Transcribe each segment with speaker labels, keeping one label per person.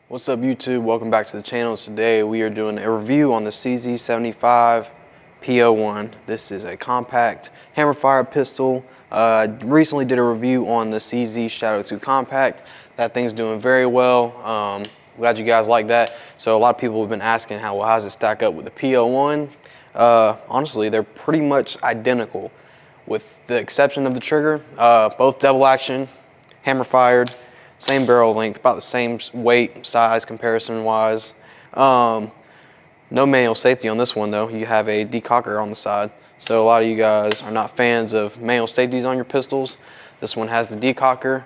Speaker 1: What's up YouTube? Welcome back to the channel. Today we are doing a review on the CZ75 P-01. This is a compact hammerfire pistol. Recently did a review on the CZ Shadow 2 Compact. That thing's doing very well. Glad you guys like that. So a lot of people have been asking how does it stack up with the P-01? Honestly, they're pretty much identical with the exception of the trigger. Both double action, hammer fired. Same barrel length, about the same weight, size, comparison-wise. No manual safety on this one, though. You have a decocker on the side. So a lot of you guys are not fans of manual safeties on your pistols. This one has the decocker.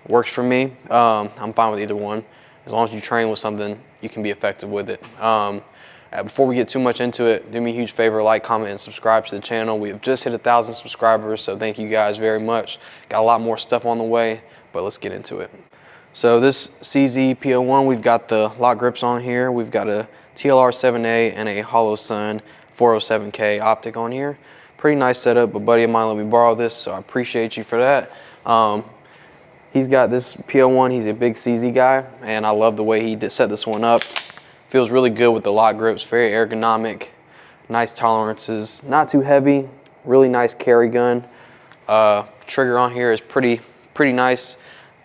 Speaker 1: Works for me. I'm fine with either one. As long as you train with something, you can be effective with it. Before we get too much into it, do me a huge favor, like, comment, and subscribe to the channel. We have just hit 1,000 subscribers, so thank you guys very much. Got a lot more stuff on the way, but let's get into it. So this CZ P-01, we've got the lock grips on here. We've got a TLR 7A and a Hollow Sun 407K optic on here. Pretty nice setup. A buddy of mine let me borrow this, so I appreciate you for that. He's got this P-01. He's a big CZ guy, and I love the way he did set this one up. Feels really good with the lock grips. Very ergonomic, nice tolerances, not too heavy. Really nice carry gun. Trigger on here is pretty nice.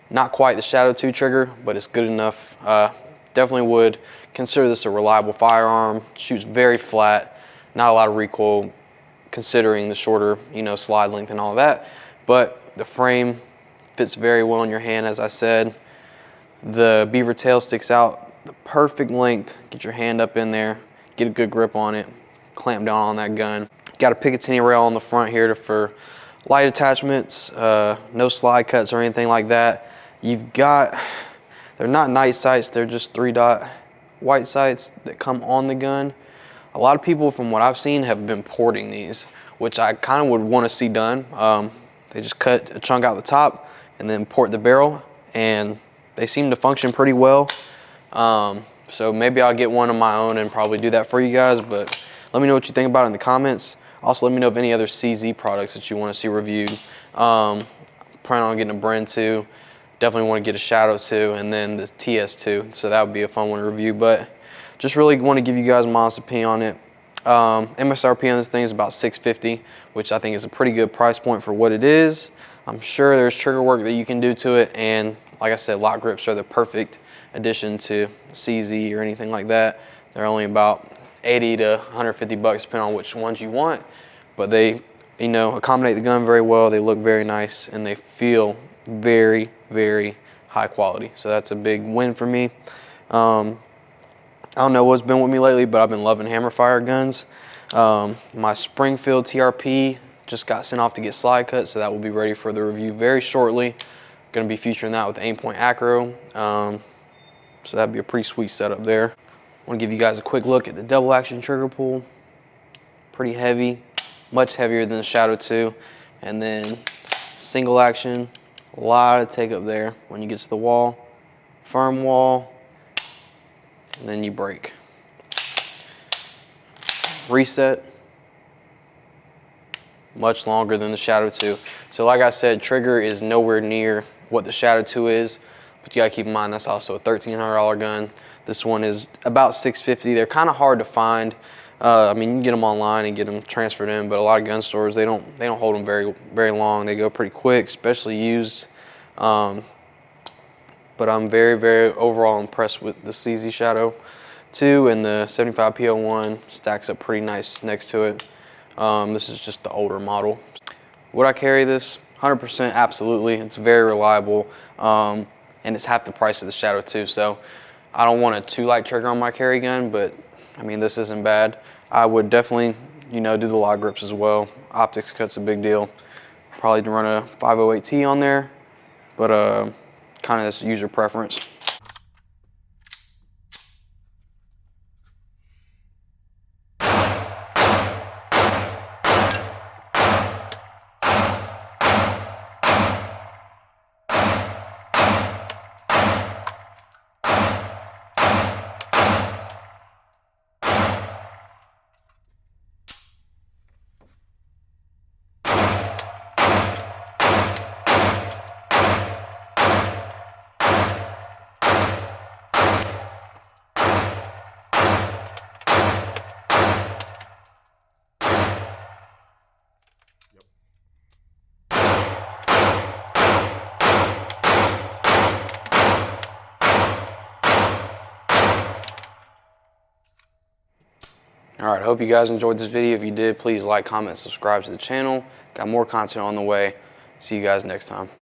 Speaker 1: Not quite the Shadow 2 trigger, but it's good enough. Definitely would consider this a reliable firearm. Shoots very flat, not a lot of recoil considering the shorter, slide length and all that. But the frame fits very well in your hand, as I said. The beaver tail sticks out the perfect length. Get your hand up in there, get a good grip on it, clamp down on that gun. Got a Picatinny rail on the front here for light attachments, no slide cuts or anything like that. You've got, they're not night sights, they're just 3-dot white sights that come on the gun. A lot of people, from what I've seen, have been porting these, which I kind of would want to see done. They just cut a chunk out the top and then port the barrel, and they seem to function pretty well. So maybe I'll get one of my own and probably do that for you guys, but let me know what you think about it in the comments. Also, let me know of any other CZ products that you want to see reviewed. Plan on getting a Brand 2. Definitely want to get a Shadow 2 and then the TS2. So that would be a fun one to review. But just really want to give you guys my honest opinion on it. MSRP on this thing is about $650, which I think is a pretty good price point for what it is. I'm sure there's trigger work that you can do to it. And like I said, lock grips are the perfect addition to CZ or anything like that. They're only about 80 to 150 bucks depending on which ones you want, but they accommodate the gun very well. They look very nice and they feel very high quality, so that's a big win for me. I don't know what's been with me lately, but I've been loving hammer fire guns. My Springfield TRP just got sent off to get slide cut, so that will be ready for the review very shortly. Going to be featuring that with the Aimpoint Acro, so that'd be a pretty sweet setup there. I want to give you guys a quick look at the double action trigger pull. Pretty heavy, much heavier than the Shadow 2. And then single action, a lot of take up there when you get to the wall. Firm wall, and then you break. Reset, much longer than the Shadow 2. So like I said, trigger is nowhere near what the Shadow 2 is, but you gotta keep in mind that's also a $1,300 gun. This one is about $650. They're kind of hard to find. I mean, you can get them online and get them transferred in, but a lot of gun stores, they don't hold them very long. They go pretty quick, especially used. But I'm very overall impressed with the CZ Shadow 2, and the 75 P-01 stacks up pretty nice next to it. This is just the older model. Would I carry this? 100%, absolutely. It's very reliable, and it's half the price of the Shadow 2. So I don't want a too light trigger on my carry gun, but I mean, this isn't bad. I would definitely, do the lock grips as well. Optics cut's a big deal. Probably to run a 508T on there, but kind of this user preference. All right, hope you guys enjoyed this video. If you did, please like, comment, subscribe to the channel. Got more content on the way. See you guys next time.